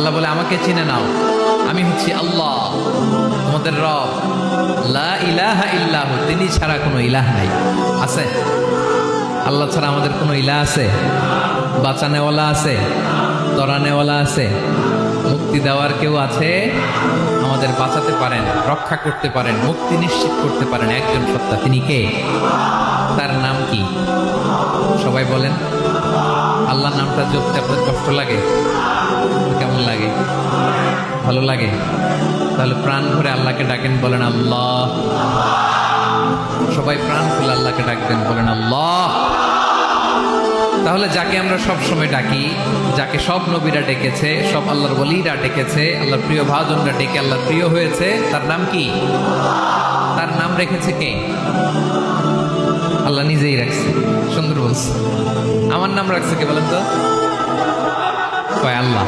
আল্লাহ বলে আমাকে চিনে নাও, আমি হচ্ছি আল্লাহ তোমাদের রব, লা ইলাহা ইল্লাহু, তিনি ছাড়া কোনো ইলাহ নাই। আছে? আল্লাহ ছাড়া আমাদের কোনো ইলাহ আছে? বাঁচানেওয়ালা আছে? তরানেওয়ালা আছে? মুক্তি দেওয়ার কেউ আছে? আমাদের বাঁচাতে পারেন, রক্ষা করতে পারেন, মুক্তি নিশ্চিত করতে পারেন একজন সত্তা। তিনি কে? তার নাম কি? সবাই বলেন। আল্লাহর নামটা জপতে আপনার কষ্ট লাগে? কেমন লাগে? ভালো লাগে? তাহলে প্রাণ ভরে আল্লাহকে ডাকেন, বলেন আল্লাহ। সবাই প্রাণ খুলে আল্লাহকে ডাকবেন, বলেন আল্লাহ। তাহলে যাকে আমরা সব সময় ডাকি, যাকে সব নবীরা ডেকেছে, সব আল্লাহর ওলিরা ডেকেছে, আল্লাহর প্রিয় ভাজনরা ডেকে আল্লাহর প্রিয় হয়েছে, তার নাম কি? তার নাম রেখেছে কে? আল্লাহ নিজেই রাখছে। সুন্দর বলছে। আমার নাম রাখছে কে বলেন তো? কয় আল্লাহ।